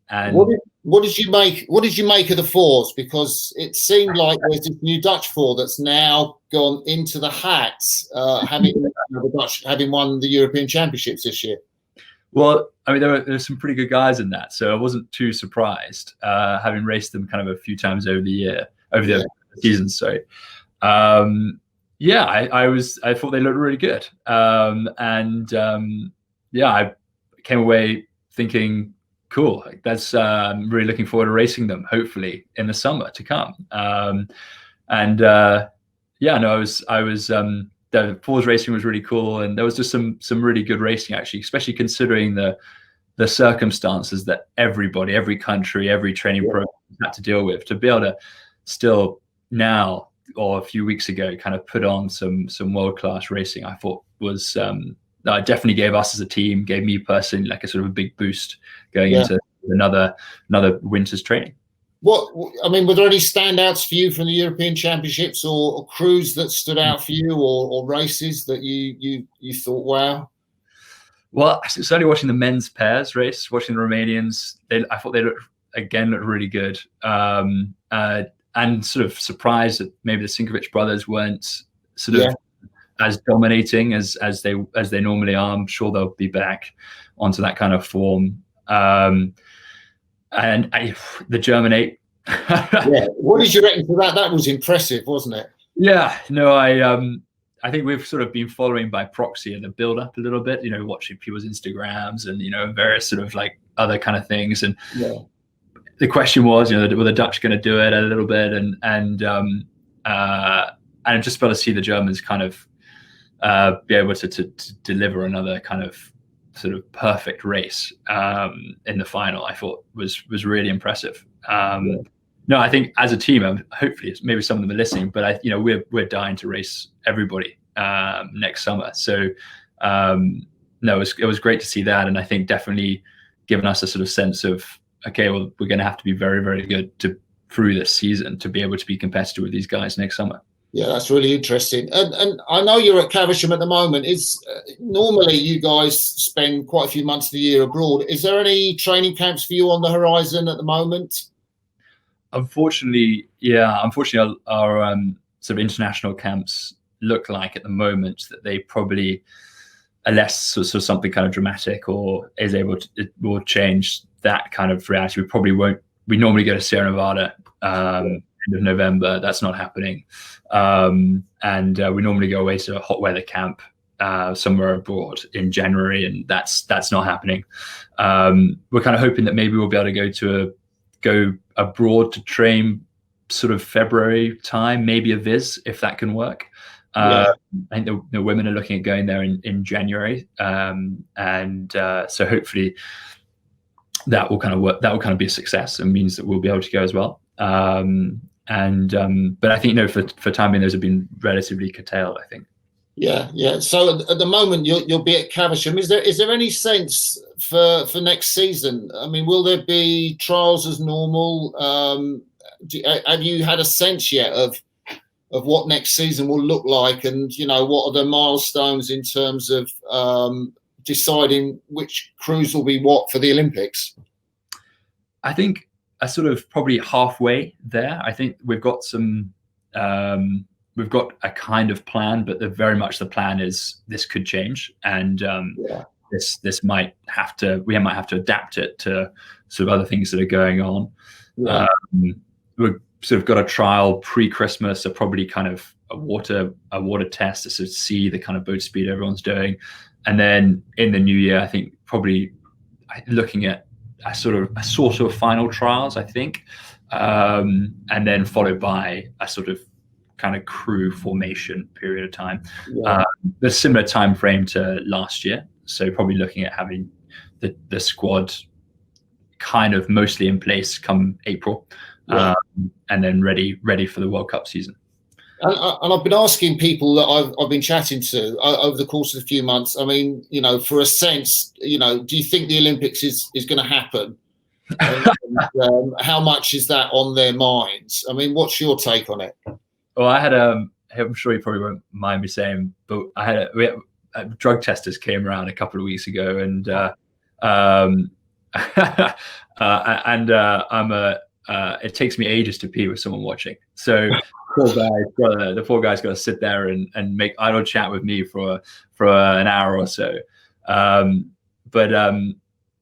And what did you make? What did you make of the fours? Because it seemed like there's this new Dutch four that's now gone into the hats, having the Dutch having won the European Championships this year. Well, I mean, there were some pretty good guys in that, so I wasn't too surprised, having raced them kind of a few times over the season. Sorry. Yeah, I thought they looked really good, yeah, I came away thinking, cool, like that's really looking forward to racing them, hopefully in the summer to come. Yeah, no, I was the fours racing was really cool, and there was just some really good racing actually, especially considering the circumstances that every country, every training program had to deal with. To be able to still now, or a few weeks ago, kind of put on some world-class racing, I thought was definitely gave us as a team, gave me personally like a sort of a big boost going into another winter's training. I mean, were there any standouts for you from the European Championships, or crews that stood out for you, or races that you thought, wow? Well, certainly watching the men's pairs race, watching the Romanians, I thought they looked really good, and sort of surprised that maybe the Sinkovic brothers weren't sort of as dominating as they normally are. I'm sure they'll be back onto that kind of form. The German 8. What did you reckon for that? That was impressive, wasn't it? Yeah, no, I think we've sort of been following by proxy in the build up a little bit, watching people's Instagrams and, various sort of like other kind of things. And the question was, were the Dutch going to do it a little bit? And just about to see the Germans kind of be able to deliver another kind of sort of perfect race in the final, I thought was really impressive. No, I think as a team, hopefully maybe some of them are listening, but we're dying to race everybody next summer. So no, it was great to see that, and I think definitely given us a sort of sense of, okay, well, we're going to have to be very, very good through this season to be able to be competitive with these guys next summer. Yeah, that's really interesting. And I know you're at Caversham at the moment. Normally you guys spend quite a few months of the year abroad. Is there any training camps for you on the horizon at the moment? Unfortunately, our sort of international camps look like at the moment that they probably, unless sort of something kind of dramatic or is able to, it will change that kind of reality. We probably won't. We normally go to Sierra Nevada end of November. That's not happening. We normally go away to a hot weather camp somewhere abroad in January, and that's not happening. We're kind of hoping that maybe we'll be able to go abroad to train sort of February time, maybe a Viz if that can work. I think the women are looking at going there in January, so hopefully that will kind of work. That will kind of be a success and means that we'll be able to go as well. But I think for time being, those have been relatively curtailed, I think. Yeah. So at the moment, you'll be at Caversham. Is there any sense for next season? I mean, will there be trials as normal? Have you had a sense yet of what next season will look like, and what are the milestones in terms of deciding which crews will be what for the Olympics? I think a sort of probably halfway there. I think we've got some. We've got a kind of plan, but very much the plan is this could change, and this might have to. We might have to adapt it to sort of other things that are going on. We've sort of got a trial pre-Christmas, so probably kind of a water test to sort of see the kind of boat speed everyone's doing, and then in the new year, I think probably looking at a sort of final trials, I think, and then followed by a sort of kind of crew formation period of time. The similar time frame to last year, so probably looking at having the squad kind of mostly in place come April, and then ready for the World Cup season. And I've been asking people that I've been chatting to over the course of a few months. I mean, for a sense, do you think the Olympics is going to happen? And how much is that on their minds? I mean, what's your take on it? Well, I had I'm sure you probably won't mind me saying, but we had drug testers came around a couple of weeks ago, and and I'm a. It takes me ages to pee with someone watching. So the poor guy's got to sit there and make idle chat with me for an hour or so. But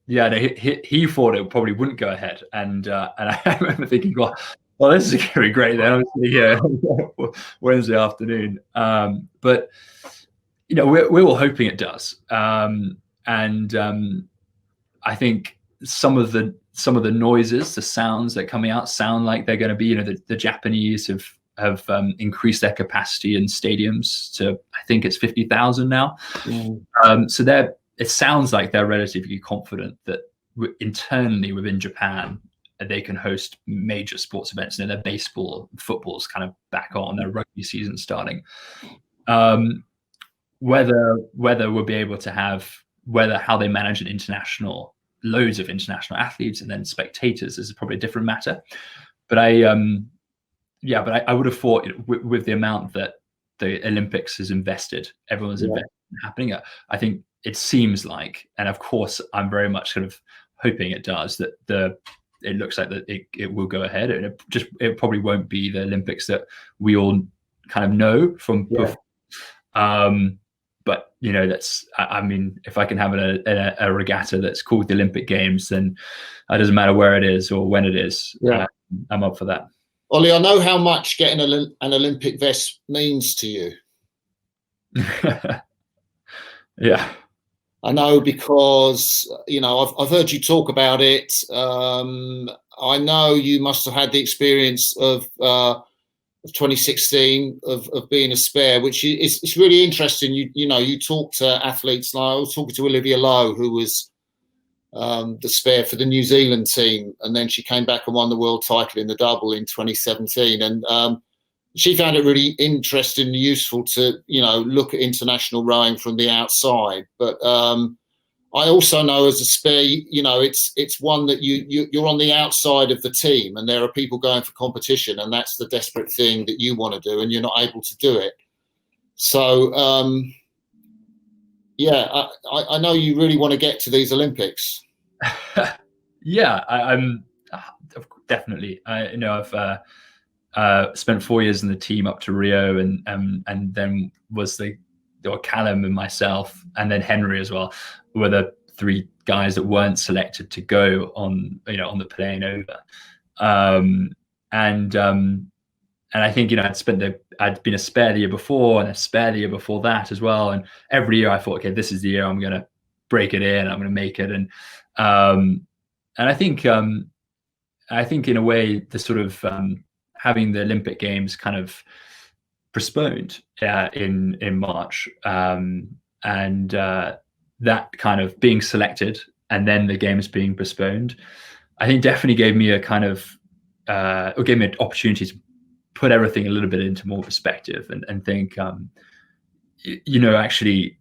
yeah, no, he thought it probably wouldn't go ahead, and I remember thinking, well, this is gonna be great then. Obviously, yeah, Wednesday afternoon. But you know, we're all hoping it does, and I think some of the noises, the sounds that are coming out sound like they're going to be, you know, the Japanese have increased their capacity in stadiums to, I think it's 50,000 now. So it sounds like they're relatively confident that internally within Japan, they can host major sports events. You know, their baseball, football's kind of back on, their rugby season starting. Whether we'll be able to have, how they manage loads of international athletes and then spectators is probably a different matter. But I would have thought with the amount that the Olympics has invested, everyone's invested in happening. I think it seems like, and of course I'm very much kind of hoping it does, that it looks like that it will go ahead, and it probably won't be the Olympics that we all kind of know from before. But you know, I mean, if I can have a regatta that's called the Olympic Games, then it doesn't matter where it is or when it is. I'm up for that. Ollie, I know how much getting an Olympic vest means to you. Yeah, I know, because you know I've heard you talk about it. I know you must have had the experience of 2016 of being a spare, which is it's really interesting. You know, you talk to athletes. Like I was talking to Olivia Lowe, who was the spare for the New Zealand team, and then she came back and won the world title in the double in 2017. And she found it really interesting and useful to, you know, look at international rowing from the outside. But I also know as a spare, you know, it's one that you're on the outside of the team, and there are people going for competition, and that's the desperate thing that you want to do, and you're not able to do it. So yeah, I know you really want to get to these Olympics. Yeah, I'm definitely. You know, I've spent 4 years in the team up to Rio, and then was Callum and myself, and then Henry as well, were the 3 guys that weren't selected to go on, you know, on the plane over. And I think, you know, I'd been a spare the year before, and a spare the year before that as well. And every year I thought, okay, this is the year I'm going to break it in, I'm going to make it. And I think in a way, the sort of having the Olympic Games kind of postponed in March, and that kind of being selected and then the games being postponed, I think definitely gave me a kind of gave me an opportunity to put everything a little bit into more perspective, and think, you know, actually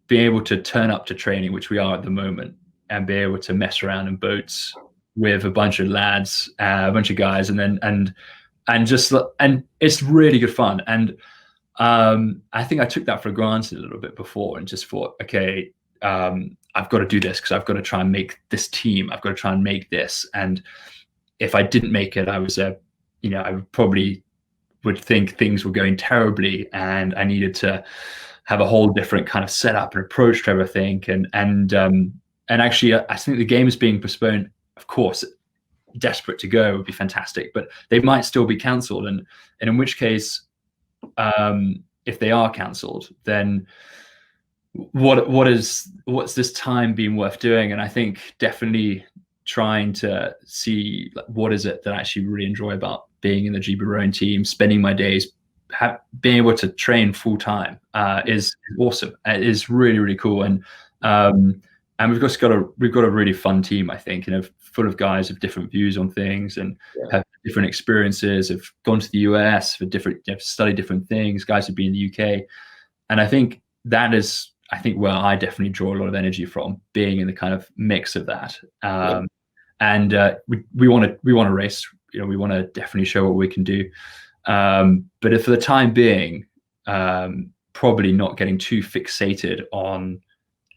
being able to turn up to training, which we are at the moment, and be able to mess around in boats with a bunch of lads, a bunch of guys, and it's really good fun. And I think I took that for granted a little bit before, and just thought, okay, I've got to do this because I've got to try and make this team. I've got to try and make this. And if I didn't make it, I was you know, I probably would think things were going terribly, and I needed to have a whole different kind of setup and approach to everything. And actually, I think the games being postponed, of course, desperate to go would be fantastic, but they might still be cancelled. And in which case, if they are cancelled, then what's this time being worth doing? And I think definitely trying to see, like, what is it that I actually really enjoy about being in the GB rowing team, spending my days, being able to train full time is awesome. It is really, really cool. And we've just got a really fun team, I think, you know, full of guys with different views on things, and have different experiences, have gone to the US for different, you know, studied different things, guys who've been in the UK. And I think that is, where I definitely draw a lot of energy from, being in the kind of mix of that. And we want to race, you know, we want to definitely show what we can do. But if for the time being, probably not getting too fixated on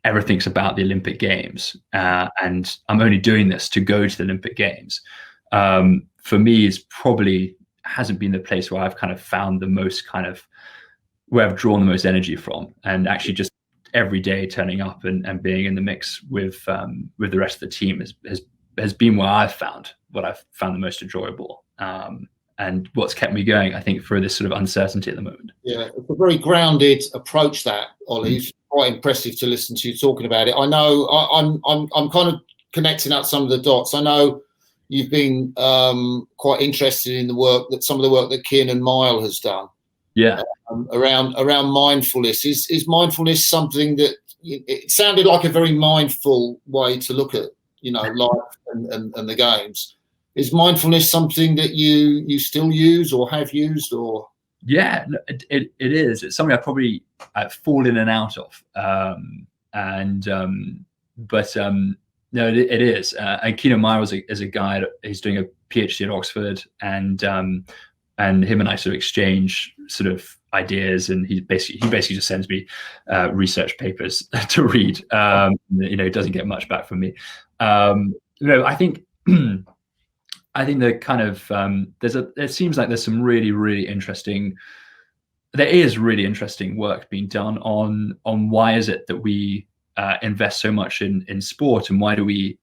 everything's about the Olympic Games, and I'm only doing this to go to the Olympic Games. For me, is probably hasn't been the place where I've kind of found the most kind of where I've drawn the most energy from, and actually just every day turning up and being in the mix with the rest of the team has been what I've found the most enjoyable, and what's kept me going, I think, for this sort of uncertainty at the moment. Yeah, it's a very grounded approach, that, Ollie. It's quite impressive to listen to you talking about it. I know I'm kind of connecting up some of the dots. I know you've been quite interested in some of the work that Kian and Mile has done. Yeah. Around mindfulness. Is mindfulness something that it sounded like a very mindful way to look at, life and the games? Is mindfulness something that you still use or have used, or? Yeah, it is. It's something I've fallen in and out of, but no, it is. And Keenan Meyer is a guy. He's doing a PhD at Oxford, and him and I sort of exchange sort of ideas, and he basically just sends me research papers to read. He doesn't get much back from me. I think the kind of it seems like there's some really interesting. There is really interesting work being done on why is it that we invest so much in sport, and why do we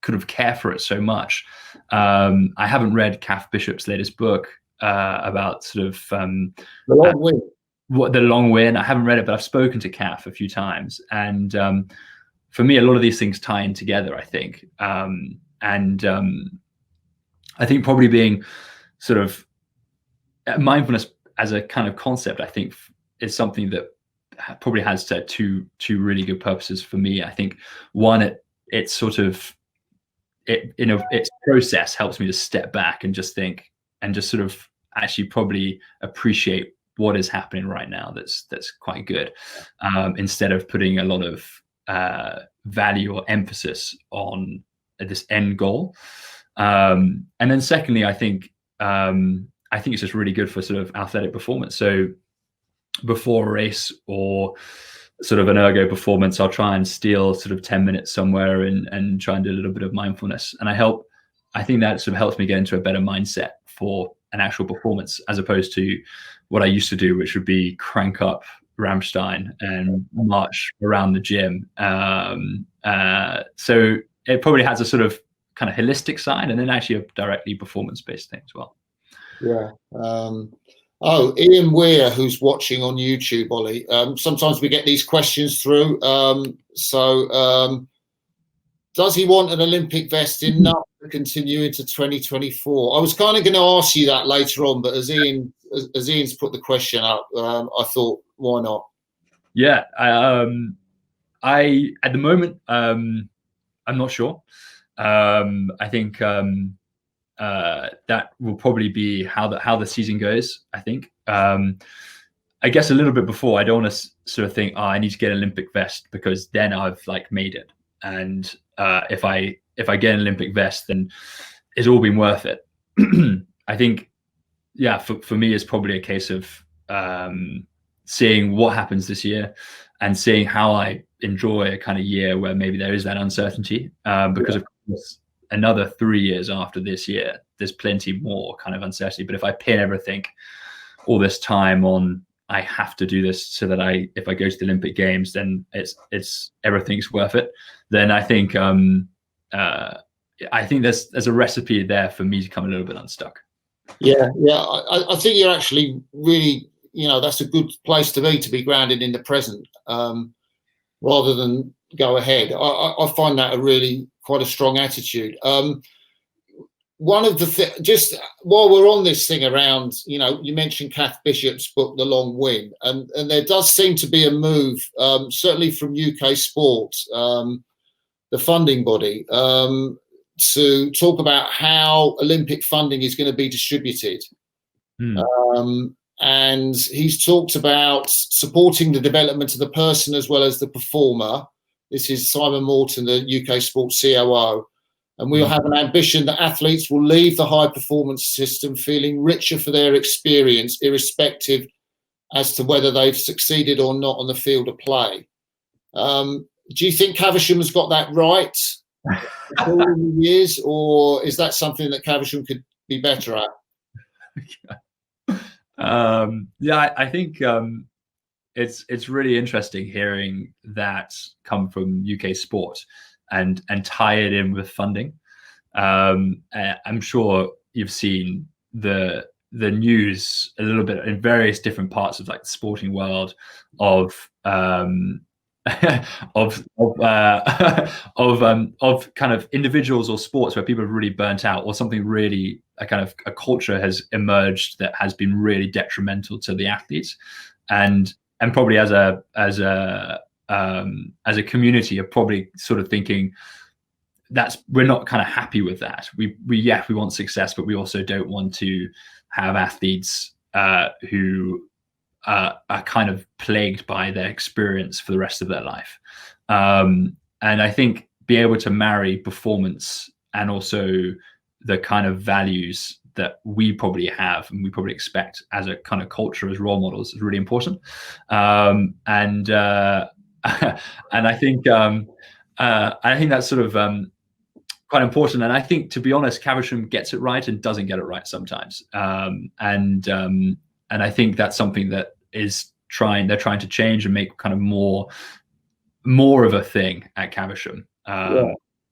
kind of care for it so much. I haven't read Kath Bishop's latest book about sort of the long win. The long win. I haven't read it, but I've spoken to Kath a few times, and for me, a lot of these things tie in together, I think, I think probably being sort of mindfulness as a kind of concept, I think, is something that probably has two really good purposes for me. I think one, it's sort of its process helps me to step back and just think and just sort of actually probably appreciate what is happening right now. That's quite good, instead of putting a lot of value or emphasis on this end goal. And then secondly, I think it's just really good for sort of athletic performance. So before a race or sort of an ergo performance, I'll try and steal sort of 10 minutes somewhere and try and do a little bit of mindfulness. And I think that sort of helps me get into a better mindset for an actual performance, as opposed to what I used to do, which would be crank up Rammstein and march around the gym. So it probably has a sort of kind of holistic side, and then actually a directly performance-based thing as well. Yeah. Ian Weir, who's watching on YouTube, Ollie. Sometimes we get these questions through. Does he want an Olympic vest enough to continue into 2024? I was kind of going to ask you that later on, but as Ian's put the question up, I thought, why not? Yeah. I at the moment, I'm not sure. I think that will probably be how the season goes. I think. I guess a little bit before, I don't want to sort of think, I need to get an Olympic vest, because then I've like made it. And if I get an Olympic vest, then it's all been worth it. I think, yeah, for me, it's probably a case of seeing what happens this year and seeing how I enjoy a kind of year where maybe there is that uncertainty, because of course, another 3 years after this year, there's plenty more kind of uncertainty. But if I pin everything, all this time on, I have to do this so that if I go to the Olympic Games, then it's everything's worth it. Then I think there's a recipe there for me to come a little bit unstuck. Yeah. I think you're actually really, that's a good place to be grounded in the present, rather than go ahead. I find that quite a strong attitude. One of the just while we're on this thing around, you mentioned Kath Bishop's book, The Long Win, and there does seem to be a move, certainly from UK Sport, the funding body, to talk about how Olympic funding is going to be distributed. And he's talked about supporting the development of the person as well as the performer. This is Simon Morton, the UK Sport COO. And we'll have an ambition that athletes will leave the high performance system feeling richer for their experience, irrespective as to whether they've succeeded or not on the field of play. Do you think Caversham has got that right all the years, or is that something that Caversham could be better at? Yeah, I think it's really interesting hearing that come from UK sport and tie it in with funding. I'm sure you've seen the news a little bit in various different parts of like the sporting world of of kind of individuals or sports where people have really burnt out, or something really a kind of a culture has emerged that has been really detrimental to the athletes, and probably as a community are probably sort of thinking we're not kind of happy with that. We want success, but we also don't want to have athletes who are kind of plagued by their experience for the rest of their life. And I think being able to marry performance and also the kind of values that we probably have and we probably expect as a kind of culture as role models is really important. And I think that's sort of quite important. And I think, to be honest, Caversham gets it right and doesn't get it right sometimes. And I think that's something that they're trying to change and make kind of more of a thing at Caversham.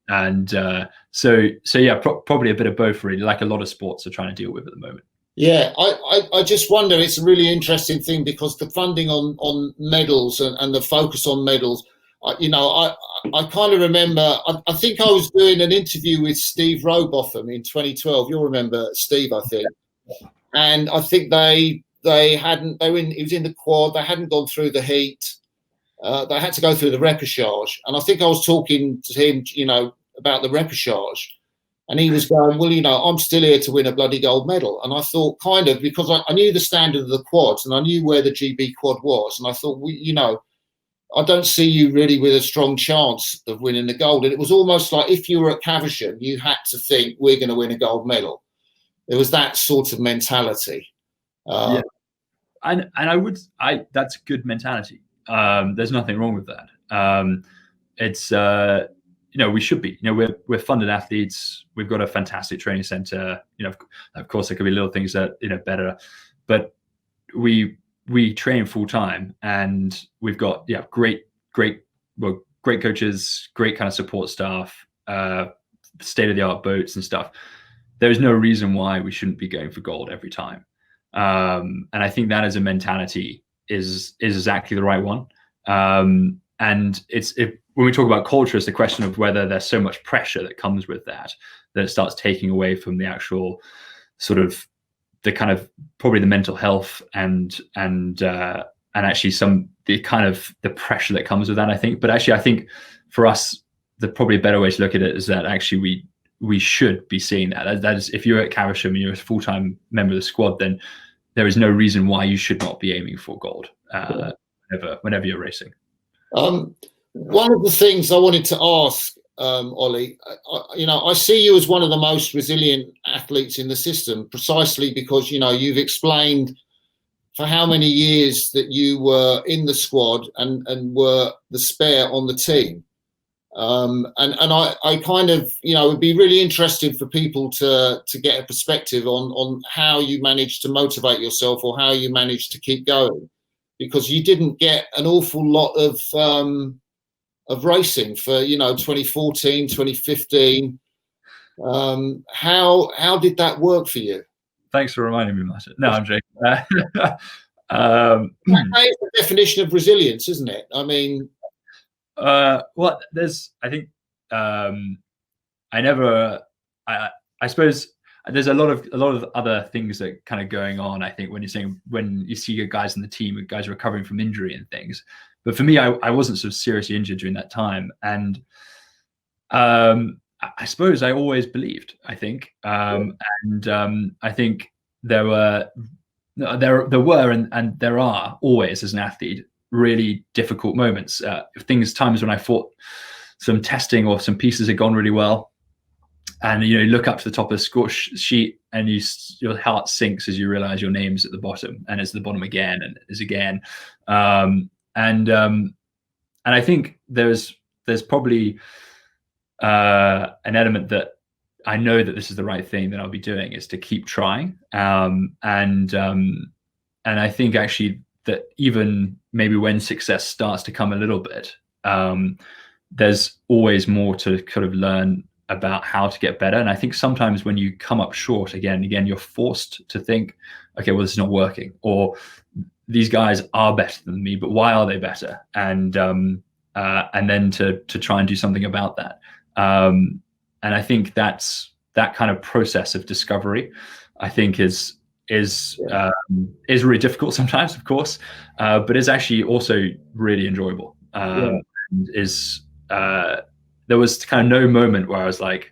And so yeah, probably a bit of both, really, like a lot of sports are trying to deal with at the moment. Yeah, I just wonder, it's a really interesting thing because the funding on medals and the focus on medals, I kind of remember, I think I was doing an interview with Steve Robotham in 2012. You'll remember Steve, I think. And I think he was in the quad, they hadn't gone through the heat. They had to go through the repechage. And I think I was talking to him, about the repechage. And he was going, well, I'm still here to win a bloody gold medal. And I thought, kind of, because I knew the standard of the quads and I knew where the GB quad was. And I thought, I don't see you really with a strong chance of winning the gold. And it was almost like if you were at Caversham, you had to think we're going to win a gold medal. It was that sort of mentality. Yeah. And that's good mentality. There's nothing wrong with that. It's, we should be, we're funded athletes. We've got a fantastic training center. Of course there could be little things that, better, but we train full time and we've got, great coaches, great kind of support staff, state of the art boats and stuff. There's no reason why we shouldn't be going for gold every time. And I think that as a mentality is exactly the right one. And when we talk about culture, it's the question of whether there's so much pressure that comes with that it starts taking away from the actual sort of the kind of probably the mental health and actually the pressure that comes with that, I think. But actually, I think for us, the probably a better way to look at it is that actually we should be seeing that. That is, if you're at Caversham and you're a full-time member of the squad, then there is no reason why you should not be aiming for gold whenever you're racing. One of the things I wanted to ask, Ollie, I see you as one of the most resilient athletes in the system, precisely because, you've explained for how many years that you were in the squad and were the spare on the team. And I kind of, would be really interested for people to get a perspective on how you managed to motivate yourself or how you managed to keep going, because you didn't get an awful lot of racing for 2014, 2015. How did that work for you? Thanks for reminding me, Martin. No, I'm joking. That is the definition of resilience, isn't it? I mean, well, I think I suppose there's a lot of other things that kind of going on. I think when you see your guys in the team, guys recovering from injury and things. But for me, I wasn't sort of seriously injured during that time, and I suppose I always believed. I think, and I think there were and there are always, as an athlete, really difficult moments. Times when I thought some testing or some pieces had gone really well, and you look up to the top of the score sheet and your heart sinks as you realize your name's at the bottom, and it's at the bottom again and is again. And I think there's probably an element that I know that this is the right thing that I'll be doing, is to keep trying. And I think actually that even maybe when success starts to come a little bit, there's always more to kind of learn about how to get better. And I think sometimes when you come up short again, you're forced to think, okay, well, this is not working, or these guys are better than me, but why are they better? And then to try and do something about that. And I think that kind of process of discovery, I think is really difficult sometimes, of course, but is actually also really enjoyable. There was kind of no moment where I was like,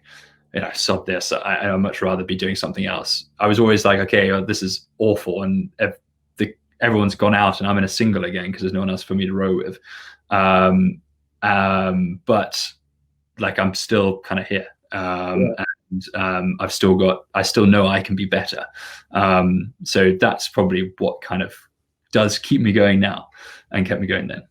sod this, I'd much rather be doing something else. I was always like, okay, this is awful, and everyone's gone out and I'm in a single again because there's no one else for me to row with. But like, I'm still kind of here. And I still know I can be better. So that's probably what kind of does keep me going now and kept me going then.